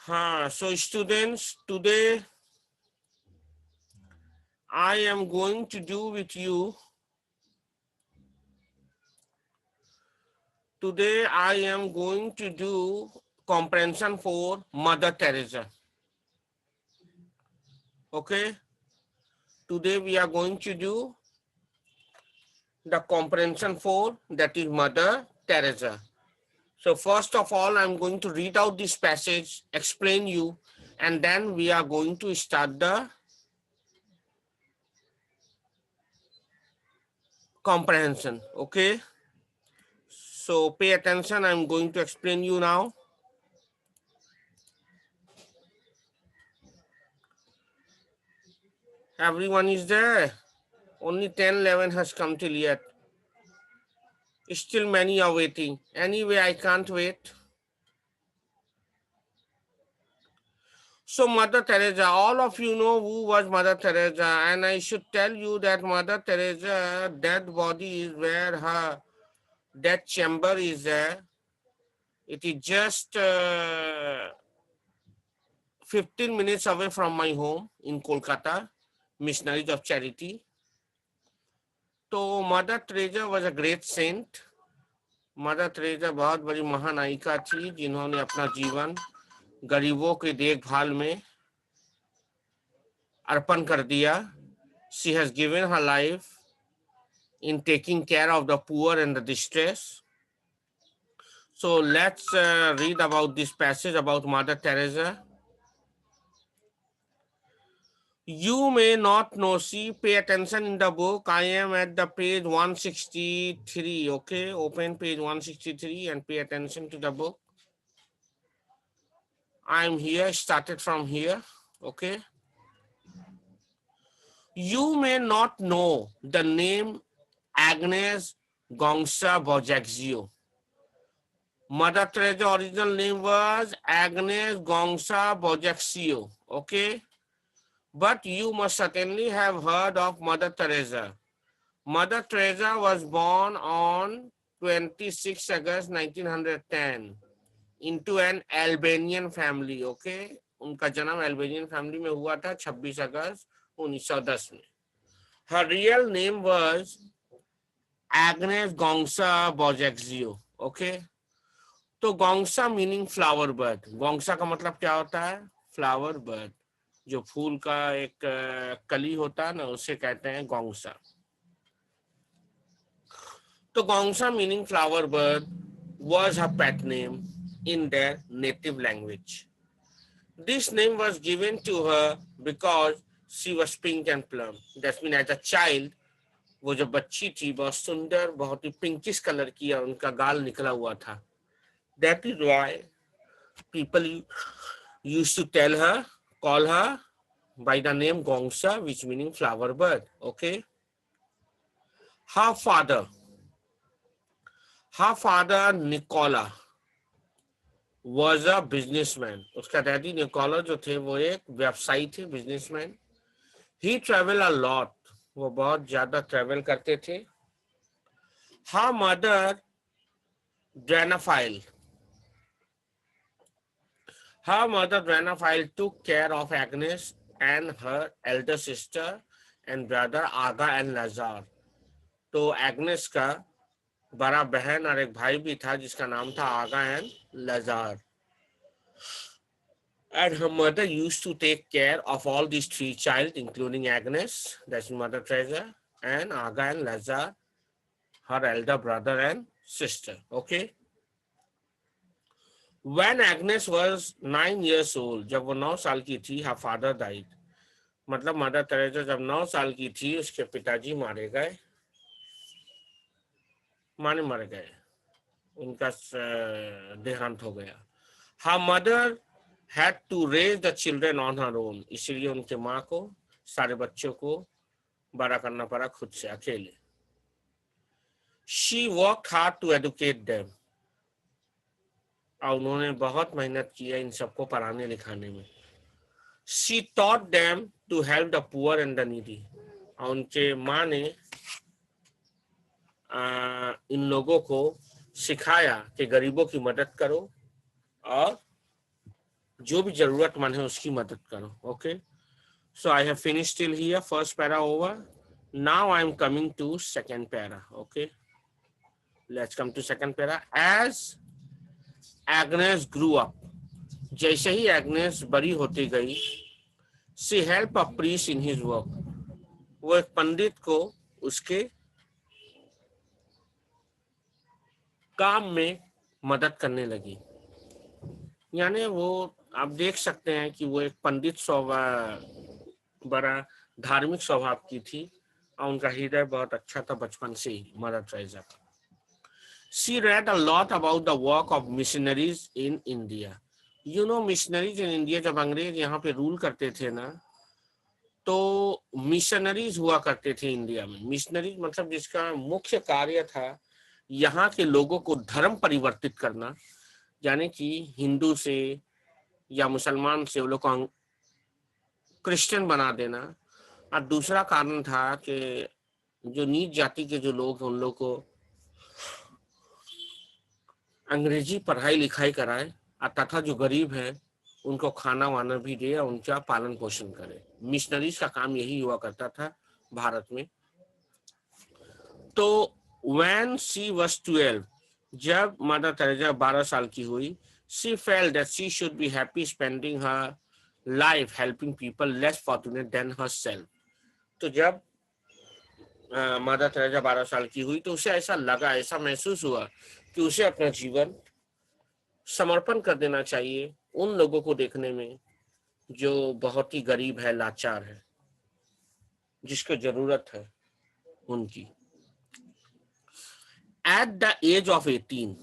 हाँ, so students, today I am going to do with you. Today I am going to do comprehension for Mother Teresa. Okay. Today we are going to do the comprehension for that is Mother Teresa. So first of all, I'm going to read out this passage, explain you, and then we are going to start the comprehension. Okay. So pay attention. I'm going to explain you now. Everyone is there. Only 10:11 has come till yet. Still many are waiting. Anyway, I can't wait. So Mother Teresa, all of you know who was Mother Teresa, and I should tell you that Mother Teresa dead body is where her death chamber is there. It is just 15 minutes away from my home in Kolkata, Missionaries of Charity. So Mother Teresa was a great saint. Mother Teresa बहुत बड़ी महानायिका थी जिन्होंने अपना जीवन गरीबों के देखभाल में अर्पण कर दिया. She has given her life in taking care of the poor and the distressed. So let's read about this passage about Mother Teresa. You may not know. See, pay attention in the book. I am at the page 163. Okay, open page 163 and pay attention to the book. I'm here, started from here. Okay. You may not know the name Agnes Gongsa Bojaxio. Mother Teresa original name was Agnes Gongsa Bojaxio. Okay. But you must certainly have heard of Mother Teresa. Mother Teresa was born on 26 August 1910 into an Albanian family. Okay. उनका जन्म Albanian family में हुआ था 26 अगस्त 1910 में. Her real name was Agnes Gongsa Bojaxio. Okay. तो Gonxha meaning flower bird. गोंगसा का मतलब क्या होता है? Flower bird. जो फूल का एक कली होता है ना, उसे कहते हैं गोंगसा. तो Gonxha meaning flower bud was her pet name in their native language. This name was given to her because she was pink and plump. That means as a child, वो जो बच्ची थी बहुत सुंदर, बहुत ही पिंकिश कलर की और उनका गाल निकला हुआ था. That is why people used to call her by the name Gongsa, which meaning flower bird. Okay. Her father Nicola was a businessman. उसका डैडी निकोला जो थे वो एक व्यवसायी थे, businessman. He traveled a lot. वो बहुत ज्यादा ट्रेवल करते थे. Her mother Dranophile. Her mother Dranophile took care of Agnes and her elder sister and brother Aga and Lazar. तो एग्नेस का बड़ा बहन और एक भाई भी था जिसका नाम था Aga and Lazar. And her mother used to take care of all these three children, including Agnes, that's Mother Teresa, and Aga and Lazar, her elder brother and sister. Okay. When Agnes was 9 years old, जब वो 9 साल की थी, her father died. मतलब mother Teresa जब 9 साल की थी, उसके पिताजी मारे गए. मर गए. उनका देहांत हो गया. Her mother had to raise the children on her own. इसलिए उनके माँ को सारे बच्चों को बड़ा करना पड़ा खुद से अकेले. She worked hard to educate them. और उन्होंने बहुत मेहनत की है इन सबको पढ़ाने लिखाने में. She taught them to help the poor and the needy. और उनके माँ ने इन लोगों को सिखाया कि गरीबों की मदद करो और जो भी जरूरतमंद है उसकी मदद करो. Okay, so I have finished till here, first para over. Now I am coming to second para. Okay, let's come to second para. As Agnes grew up, जैसे ही एग्नेस बड़ी होती गई, she help a priest in his work, वो एक पंडित को उसके काम में मदद करने लगी. यानी वो आप देख सकते हैं कि वो एक पंडित स्वभाव, बड़ा धार्मिक स्वभाव की थी और उनका हृदय बहुत अच्छा था बचपन से ही, मदर टेरेसा का. She read a lot about the work of missionaries in India. You know, missionaries in India, जब अंग्रेज यहाँ पे रूल करते थे ना, तो मिशनरीज हुआ करते थे इंडिया में. मिशनरीज मतलब जिसका मुख्य कार्य था यहाँ के लोगों को धर्म परिवर्तित करना, यानी कि हिंदू से या मुसलमान से वो लोग को क्रिश्चियन बना देना. और दूसरा कारण था कि जो नीच जाति के जो लोग हैं उन लोग को अंग्रेजी पढ़ाई लिखाई कराए, तथा जो गरीब है उनको खाना वाना भी दे और उनका पालन पोषण करे. मिशनरीज का काम यही हुआ करता था भारत में. तो when she was 12, जब मदर टेरेसा 12 साल की हुई, she felt that she should be happy spending her life helping people less fortunate than herself. तो जब मदर टेरेसा 12 साल की हुई तो उसे ऐसा लगा, ऐसा महसूस हुआ कि उसे अपना जीवन समर्पण कर देना चाहिए उन लोगों को देखने में जो बहुत ही गरीब है, लाचार है, जिसको जरूरत है उनकी. एट द एज ऑफ 18,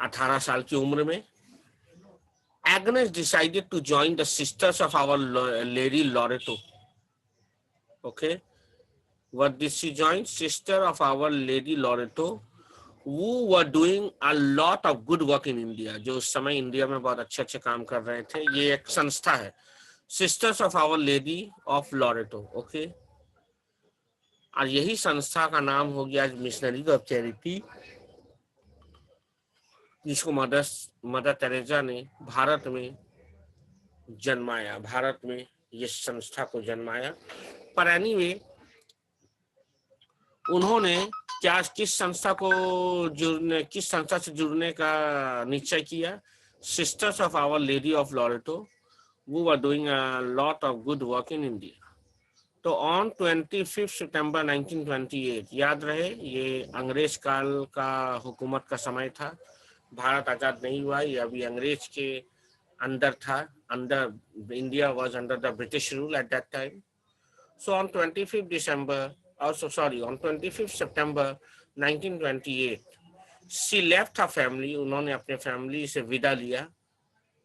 18 साल की उम्र में, Agnes decided to join the Sisters of Our Lady Loreto. Okay, what did she join? Sister of Our Lady Loreto, who were doing a lot of good work in India. जो उस समय India में बहुत अच्छे अच्छे काम कर रहे थे. ये एक संस्था है, Sisters of Our Lady of Loreto. Okay, और यही संस्था का नाम हो गया मिशनरीज ऑफ चैरिटी, जिसको मदर टेरेसा ने भारत में जन्माया, भारत में ये संस्था को जन्माया. पर एनीवे, उन्होंने क्या किस संस्था से जुड़ने का निश्चय किया? Sisters of our lady of Loreto, वो were doing a lot of good work in India. तो ऑन 25 सितंबर 1928, याद रहे ये अंग्रेज काल का हुकूमत का समय था, भारत आजाद नहीं हुआ, ये अभी अंग्रेज के अंदर था. Under India was under the British rule at that time. So on 25 December, also sorry, on 25 September 1928, she left her family, उन्होंने अपने फैमिली से विदा लिया,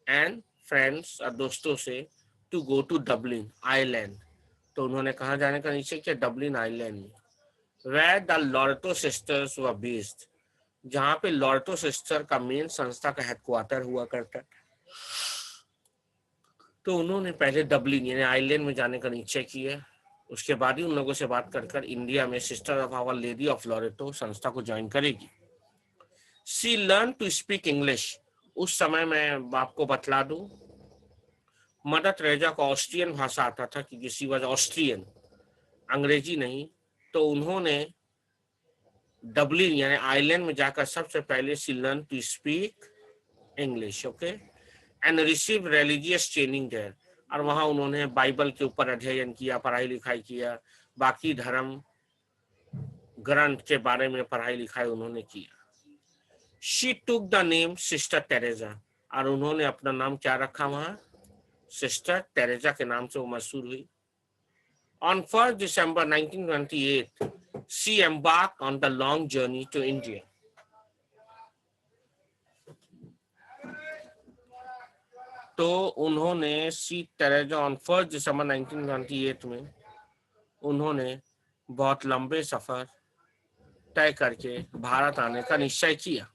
and फ्रेंड्स और दोस्तों से, to go to Dublin Ireland. तो उन्होंने कहाँ जाने का निश्चय किया? डबलिन आइलैंड में, where the Loreto sisters were based, जहाँ पे लॉरेटो सिस्टर का मेन संस्था का हेडक्वार्टर हुआ करता. तो उन्होंने पहले डबलिन यानी आइलैंड में जाने का निश्चय किया. उसके बाद ही उन लोगों से बात कर इंडिया में sister of our lady of Loreto संस्था को ज्वाइन करेगी. She learn to speak English. उस समय मैं आपको बतला दूं, मदर टेरेसा को ऑस्ट्रियन भाषा आता था क्योंकि शी वाज ऑस्ट्रियन, अंग्रेजी नहीं. तो उन्होंने डबलिन यानी आइलैंड में जाकर सबसे पहले she learn to speak English. Okay, and receive religious training there. और वहां उन्होंने बाइबल के ऊपर अध्ययन किया, पढ़ाई लिखाई किया, बाकी धर्म ग्रंथ के बारे में पढ़ाई लिखाई उन्होंने किया. She took the name sister Teresa, और उन्होंने अपना नाम क्या रखा वहां? सिस्टर टेरेसा के नाम से वो मशहूर हुई. On 1 December 1928, she embark on the long journey to India. तो उन्होंने सी टेरेसा ऑन 1 दिसंबर 1928 में उन्होंने बहुत लंबे सफर तय करके भारत आने का निश्चय किया.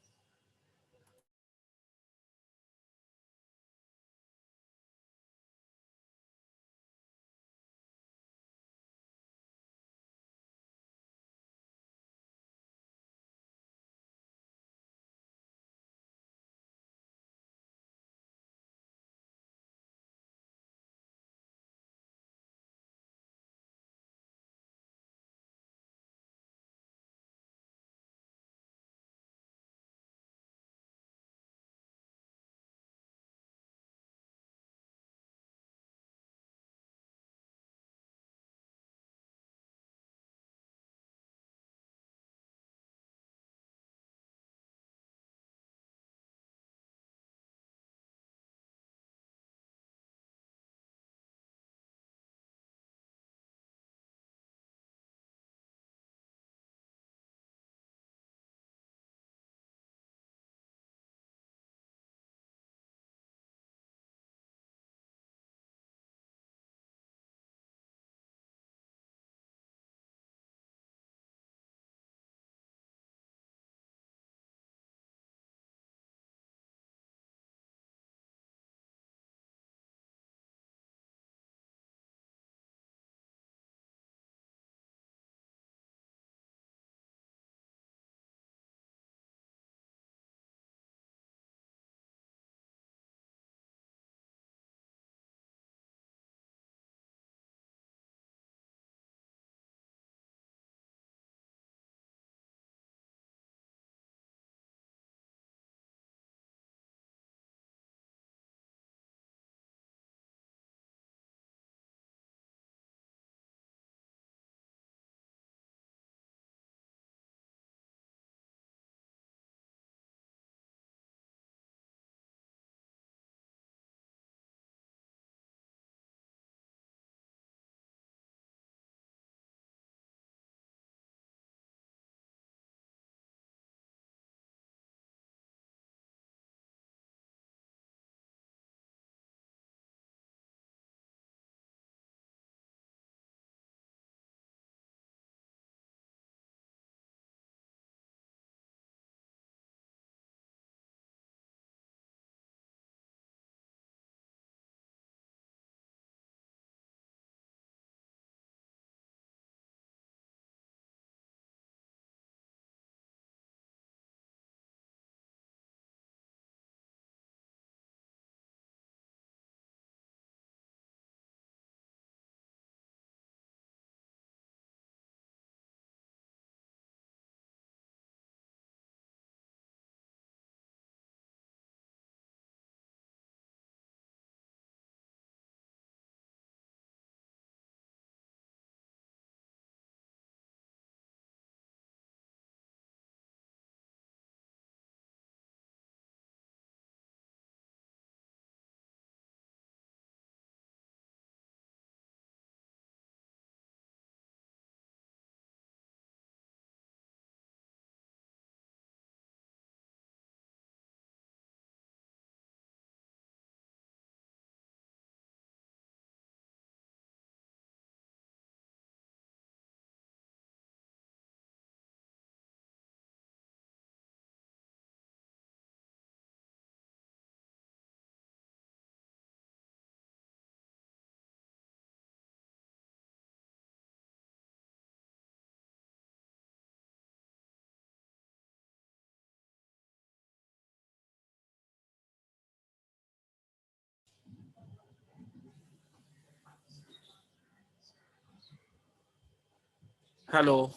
Hello.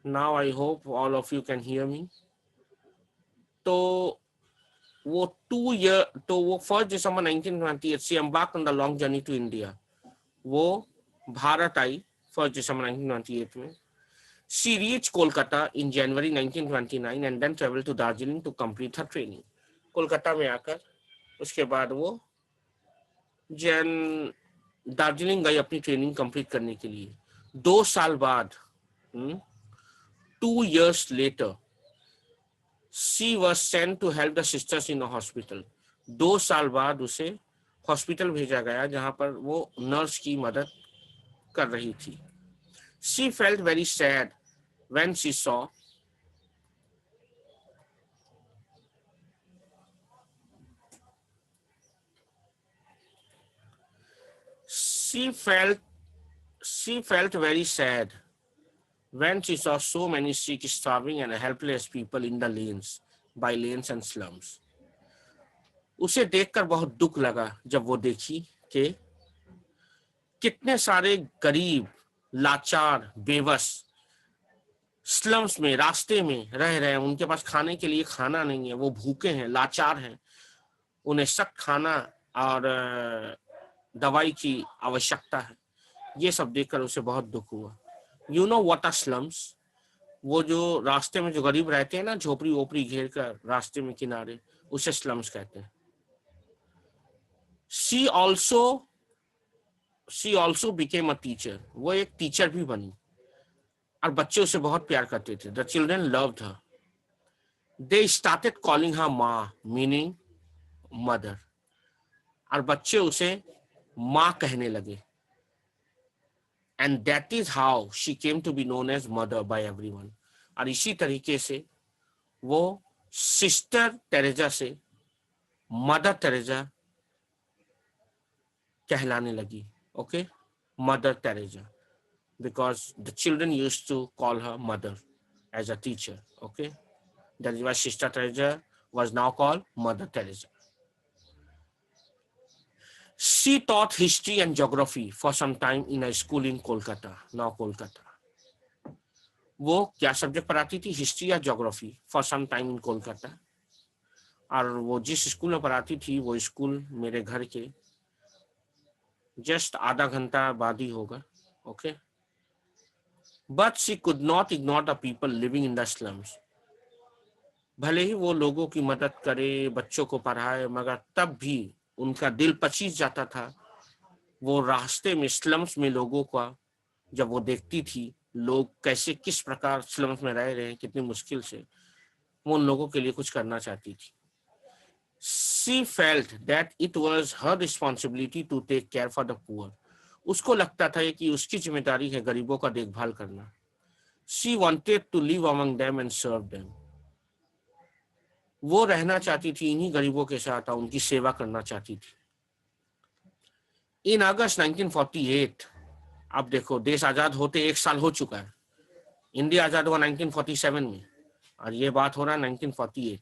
Now I hope all of you can hear me. तो वो 2 year, तो वो 1 December 1928 she embarked on the long journey to India. वो भारत आई 1 December 1928 में. She reached Kolkata in January 1929 and then traveled to Darjeeling to complete her training. Kolkata में आकर उसके बाद वो दार्जिलिंग गई अपनी ट्रेनिंग कंप्लीट करने के लिए. 2 साल बाद 2 years later she was sent to help the sisters in a hospital. 2 साल बाद उसे हॉस्पिटल भेजा गया जहां पर वो नर्स की मदद कर रही थी. She felt very sad when she saw she felt very sad when she saw so many sick, starving and helpless people in the lanes, by lanes and slums. उसे देखकर बहुत दुख लगा जब वो देखी कि कितने सारे गरीब, लाचार, बेबस स्लम्स में, रास्ते में रह रहे हैं. उनके पास खाने के लिए खाना नहीं है, वो भूखे हैं, लाचार हैं, उन्हें सख्त खाना और दवाई की आवश्यकता है. ये सब देखकर उसे बहुत दुख हुआ. You know what are slums? वो जो रास्ते में जो गरीब रहते हैं ना, झोपड़ी वोपड़ी घेर कर रास्ते में किनारे, उसे स्लम्स कहते हैं. She also became a teacher. वो एक टीचर भी बनी और बच्चे उसे बहुत प्यार करते थे. The children loved her. They started calling her माँ, मीनिंग मदर. और बच्चे उसे माँ कहने लगे. And that is how she came to be known as mother by everyone. और इसी तरीके से वो सिस्टर टेरेजा से मदर टेरेजा कहलाने लगी. Okay, mother Teresa, because the children used to call her mother as a teacher. Okay, that is why Sister Teresa was now called Mother Teresa. She taught history and geography for some time in a school in Kolkata, now Kolkata. वो क्या subject पढ़ाती थी? History या geography, for some time in Kolkata. और वो जिस school में पढ़ाती थी वो स्कूल मेरे घर के जस्ट आधा घंटा बाद ही होगा. Okay, but she could not ignore the people living in the slums. भले ही वो लोगों की मदद करे, बच्चों को पढ़ाए, मगर तब भी उनका दिल पचीस जाता था. वो रास्ते में स्लम्स में लोगों का जब वो देखती थी, लोग कैसे किस प्रकार स्लम्स में रह रहे हैं, कितनी मुश्किल से, वो उन लोगों के लिए कुछ करना चाहती थी. She felt that it was her responsibility to take care for the poor. उसको लगता था कि उसकी जिम्मेदारी है गरीबों का देखभाल करना. She wanted to live among them and serve them. वो रहना चाहती थी इन्हीं गरीबों के साथ और उनकी सेवा करना चाहती थी. In August 1948, अब देखो देश आजाद होते 1 साल हो चुका है. इंडिया आजाद हुआ 1947 में और ये बात हो रहा है 1948.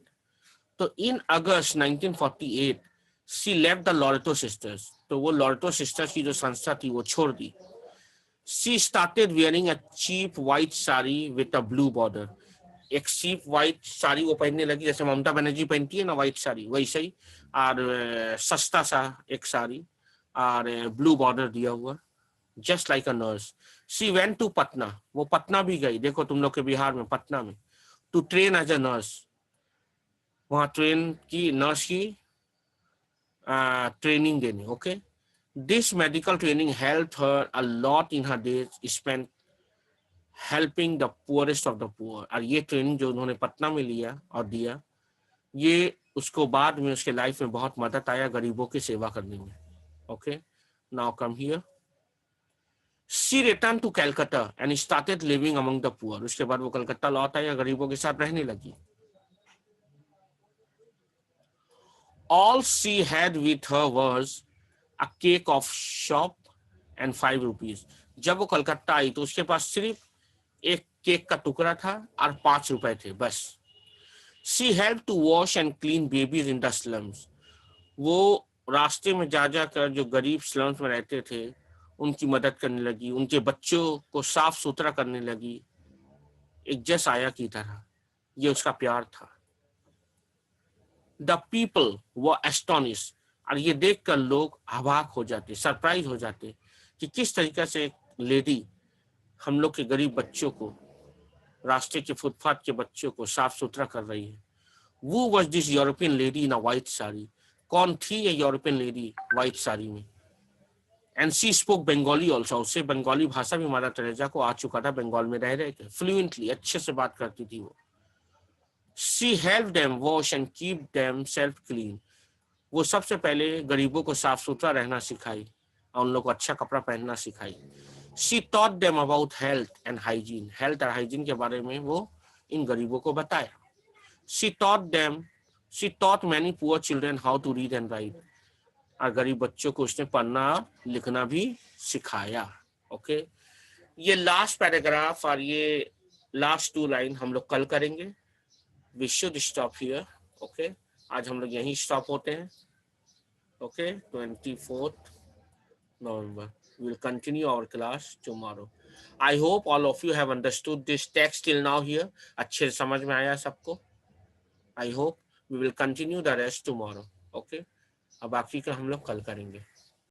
तो इन अगस्त 1948 she left the Loreto sisters. तो वो लॉरेटो सिस्टर्स की जो संस्था थी वो छोड़ दी. She started wearing a cheap white sari with a blue border. एक चीप व्हाइट साड़ी वो पहनने लगी जैसे ममता बनर्जी पहनती है ना व्हाइट साड़ी, वैसे ही, और सस्ता सा एक साड़ी और ब्लू बॉर्डर दिया हुआ, just like a nurse. She went to Patna. वो पटना भी गई, देखो तुम लोग के बिहार में, पटना में, to train as a nurse. वहां ट्रेन की नर्स की ट्रेनिंग देने. Okay, this medical training help her a lot in her days spent helping the poorest of the poor. और ये ट्रेनिंग जो उन्होंने पटना में लिया और दिया, ये उसको बाद में उसके लाइफ में बहुत मदद आया गरीबों की सेवा करने में. Okay, now come here. She returned to Calcutta and started living among the poor. उसके बाद वो कलकत्ता लौट आई, गरीबों के साथ रहने लगी. All she had with her was a cake of shop and 5 rupees. जब वो कलकत्ता आई तो उसके पास सिर्फ एक केक का टुकड़ा था और 5 रुपए थे बस. She helped to wash and clean babies in the slums. वो रास्ते में जा जाकर जो गरीब स्लम्स में रहते थे उनकी मदद करने लगी, उनके बच्चों को साफ सुथरा करने लगी, एक जस आया की तरह। ये उसका प्यार था। द पीपल वर एस्टोनिश, और ये देखकर लोग अवाक हो जाते, सरप्राइज हो जाते कि किस तरीके से एक लेडी हम लोग के गरीब बच्चों को, रास्ते के फुटपाथ के बच्चों को साफ सुथरा कर रही है। वो was this European lady in a white sari. कौन थी ये यूरोपियन लेडी व्हाइट साड़ी में? And she spoke Bengali also, उससे बंगाली भाषा भी मदर टेरेसा को आ चुका था, बंगाल में रह रहे थे, फ्लुएंटली, अच्छे से बात करती थी वो। She help them wash and keep them self clean, वो सबसे पहले गरीबों को साफ सुथरा रहना सिखाई और उन लोग को अच्छा कपड़ा पहनना सिखाई। She taught them about health and hygiene, health और हाइजीन के बारे में वो इन गरीबों को बताया। She taught many poor children how to read and write, और गरीब बच्चों को उसने पढ़ना लिखना भी सिखाया। ओके, ये लास्ट पैराग्राफ और ये लास्ट 2 लाइन हम लोग कल करेंगे। We should stop here. Okay, आज हम लोग यहीं स्टॉप होते हैं। Okay, 24th November. We will continue our class tomorrow. I hope all of you have understood this text till now here. अच्छे से समझ में आया सबको? I hope we will continue the rest tomorrow. Okay? अब बाकी का हम लोग कल करेंगे।